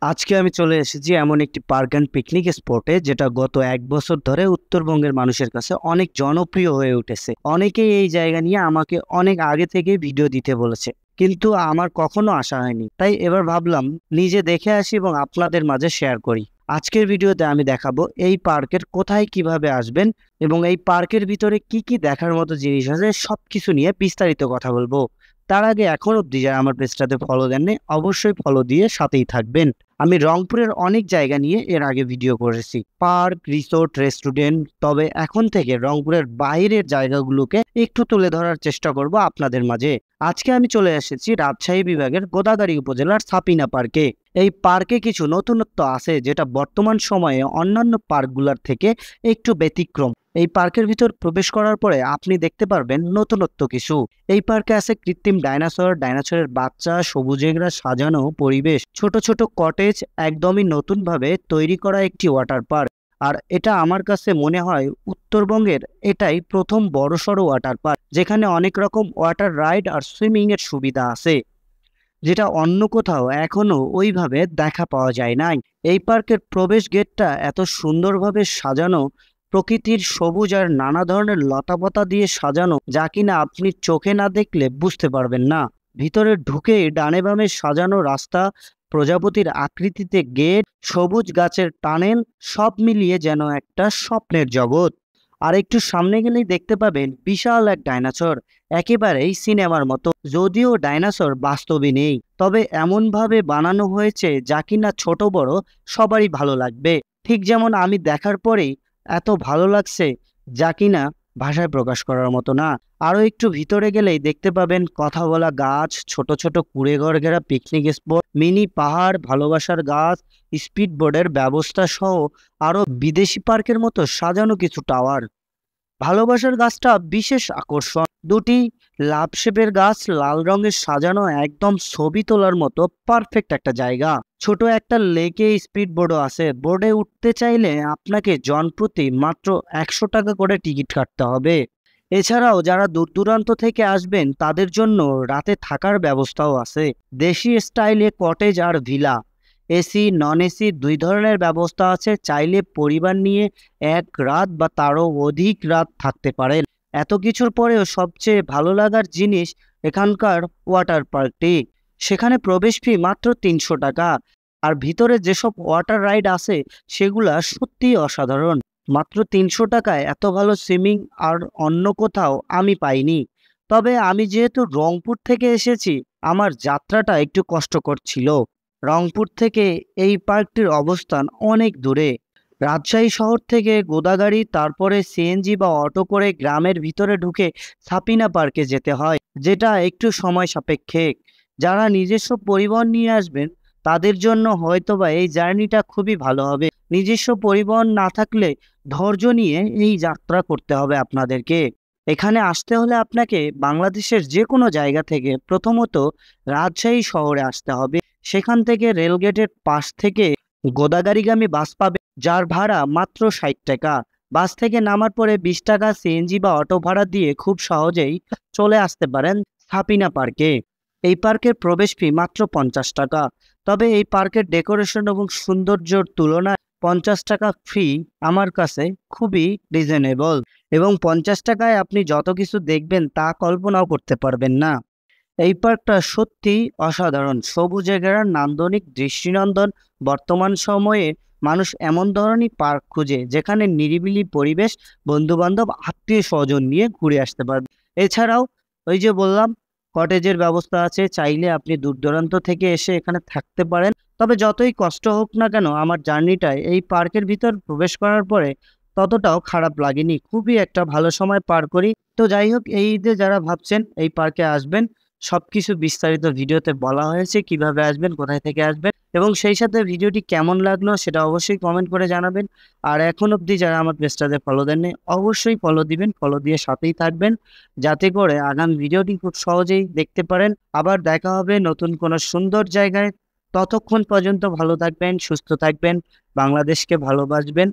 আজকে আমি চলে এসেছি এমন একটি পার্ক অ্যান্ড পিকনিক স্পটে, যেটা গত 1 বছর ধরে উত্তরবঙ্গের মানুষের কাছে অনেক জনপ্রিয় হয়ে উঠেছে। অনেকেই এই জায়গা নিয়ে আমাকে অনেক আগে থেকে ভিডিও দিতে বলেছে, কিন্তু আমার কখনো আসা হয়নি। তাই এবার ভাবলাম নিজে দেখে আসি এবং আপনাদের মাঝে শেয়ার করি। আজকের ভিডিওতে আমি দেখাবো এই পার্কের কোথায় কিভাবে আসবেন এবং এই পার্কের ভিতরে কি কি দেখার মতো জিনিস আছে, সবকিছু নিয়ে বিস্তারিত কথা বলবো। তার আগে এখন অব্দি যারা আমার পেজটাতে ফলো দেননি, অবশ্যই ফলো দিয়ে সাথেই থাকবেন। আমি রংপুরের অনেক জায়গা নিয়ে এর আগে ভিডিও করেছি, পার্ক, রিসোর্ট, রেস্টুরেন্ট। তবে এখন থেকে রংপুরের বাইরের জায়গাগুলোকে একটু তুলে ধরার চেষ্টা করব আপনাদের মাঝে। আজকে আমি চলে এসেছি রাজশাহী বিভাগের গোদাগাড়ী উপজেলার সাপিনা পার্কে। এই পার্কে কিছু নতুনত্ব আছে, যেটা বর্তমান সময়ে অন্যান্য পার্কগুলোর থেকে একটু ব্যতিক্রম। এই পার্কের ভিতর প্রবেশ করার পরে আপনি দেখতে পারবেন নতুনত্ব কিছু। এই পার্কে আছে কৃত্রিম ডাইনোসর, ডাইনোসরের বাচ্চা, সবুজে ঘেরা সাজানো পরিবেশ, ছোট ছোট কটেজ, একদমই নতুনভাবে তৈরি করা একটি ওয়াটার পার্ক। আর এটা আমার কাছে মনে হয় উত্তরবঙ্গের এটাই প্রথম বড়সড় ওয়াটার পার্ক, যেখানে অনেক রকম ওয়াটার রাইড আর সুইমিং এর সুবিধা আছে, যেটা অন্য কোথাও এখনো ওইভাবে দেখা পাওয়া যায় নাই। এই পার্কের প্রবেশ গেটটা এত সুন্দরভাবে সাজানো, প্রকৃতির সবুজ আর নানা ধরনের লতাপাতা দিয়ে সাজানো, যা কিনা আপনি চোখে না দেখলে বুঝতে পারবেন না। ভিতরে ঢুকে ডানে বামে সাজানো রাস্তা, প্রজাপতির আকৃতিতে গেট, সবুজ গাছের টানেল, সব মিলিয়ে যেন একটা স্বপ্নের জগৎ। আর একটু সামনে গেলেই দেখতে পাবেন বিশাল এক ডাইনোসর, একেবারেই সিনেমার মতো। যদিও ডাইনোসর বাস্তবে নেই, তবে এমন ভাবে বানানো হয়েছে যা কিনা ছোট বড় সবারই ভালো লাগবে। ঠিক যেমন আমি দেখার পরেই এত ভালো লাগছে, যা কিনা ভাষায় প্রকাশ করার মতো না। আরো একটু ভিতরে গেলেই দেখতে পাবেন কথা বলা গাছ, ছোট ছোট কুড়ে ঘর ঘেরা পিকনিক স্পট, মিনি পাহাড়, ভালোবাসার গাছ, স্পিড বোর্ডের ব্যবস্থা সহ আরো বিদেশি পার্কের মতো সাজানো কিছু টাওয়ার। ভালোবাসার গাছটা বিশেষ আকর্ষণ, দুটি লাভ শেপের গাছ লাল রঙের সাজানো, একদম ছবি তোলার মতো পারফেক্ট একটা জায়গা। ছোট একটা লেকে স্পিড বোর্ডও আছে। বোর্ডে উঠতে চাইলে আপনাকে জনপ্রতি মাত্র 100 টাকা করে টিকিট কাটতে হবে। এছাড়াও যারা দূর দূরান্ত থেকে আসবেন তাদের জন্য রাতে থাকার ব্যবস্থাও আছে। দেশি স্টাইলে কটেজ আর ভিলা, এসি নন এসি দুই ধরনের ব্যবস্থা আছে। চাইলে পরিবার নিয়ে 1 রাত বা তারও অধিক রাত থাকতে পারেন। এত কিছুর পরেও সবচেয়ে ভালো লাগার জিনিস এখানকার ওয়াটার পার্কটি। সেখানে প্রবেশ ফি মাত্র 300 টাকা। আর ভিতরে যেসব ওয়াটার রাইড আছে সেগুলা সত্যিই অসাধারণ। মাত্র 300 টাকায় এত ভালো সুইমিং আর অন্য কোথাও আমি পাইনি। তবে আমি যেহেতু রংপুর থেকে এসেছি, আমার যাত্রাটা একটু কষ্টকর ছিল। রংপুর থেকে এই পার্কটির অবস্থান অনেক দূরে। রাজশাহী শহর থেকে গোদাগাড়ি, তারপরে সিএনজি বা অটো করে গ্রামের ভিতরে ঢুকে সাপিনা পার্কে যেতে হয়, যেটা একটু সময় সাপেক্ষে। যারা নিজস্ব পরিবহন নিয়ে আসবেন তাদের জন্য হয়তোবা এই জার্নিটা খুবই ভালো হবে। নিজস্ব পরিবহন না থাকলে ধৈর্য নিয়ে এই যাত্রা করতে হবে আপনাদেরকে। এখানে আসতে হলে আপনাকে বাংলাদেশের যে কোনো জায়গা থেকে প্রথমত রাজশাহী শহরে আসতে হবে। সেখান থেকে রেলগেটের পাশ থেকে গোদাগাড়িগামী বাস পাবে, যার ভাড়া মাত্র 60 টাকা। বাস থেকে নামার পরে 20 টাকা সিএনজি বা অটো ভাড়া দিয়ে খুব সহজেই চলে আসতে পারেন সাপিনা পার্কে। এই পার্কের প্রবেশ ফি মাত্র 50 টাকা। তবে এই পার্কের ডেকোরেশন এবং সৌন্দর্যের তুলনায় 50 টাকা ফি আমার কাছে খুবই রিজনেবল, এবং 50 টাকায় আপনি যত কিছু দেখবেন তা কল্পনাও করতে পারবেন না। এই পার্কটা সত্যি অসাধারণ, সবুজে ঘেরা নান্দনিক দৃষ্টিনন্দন। বর্তমান সময়ে মানুষ এমন ধরনের পার্ক খুঁজে যেখানে নিরিবিলি পরিবেশ, বন্ধু বান্ধব, আত্মীয় স্বজন নিয়ে ঘুরে আসতে পারবে। এছাড়াও ওই যে বললাম, কটেজের ব্যবস্থা আছে, চাইলে আপনি দূর দূরান্ত থেকে এসে এখানে থাকতে পারেন। তবে যতই কষ্ট হোক না কেন, আমার জার্নিটায় এই পার্কের ভিতর প্রবেশ করার পরে ততটাও খারাপ লাগেনি, খুবই একটা ভালো সময় পার করি। তো যাই হোক, এই ঈদে যারা ভাবছেন এই পার্কে আসবেন, সবকিছু বিস্তারিত ভিডিওতে বলা হয়েছে, কিভাবে আসবেন, কোথায় থেকে আসবেন, এবং সেই সাথে ভিডিওটি কেমন লাগলো সেটা অবশ্যই কমেন্ট করে জানাবেন। আর এখন অবধি যারা আমার পেজটাতে ফলো দেননি, অবশ্যই ফলো দিবেন, ফলো দিয়ে সাথেই থাকবেন, যাতে করে আগামী ভিডিওটি খুব সহজেই দেখতে পারেন। আবার দেখা হবে নতুন কোনো সুন্দর জায়গায়। ততক্ষণ পর্যন্ত ভালো থাকবেন, সুস্থ থাকবেন, বাংলাদেশকে ভালোবাসবেন।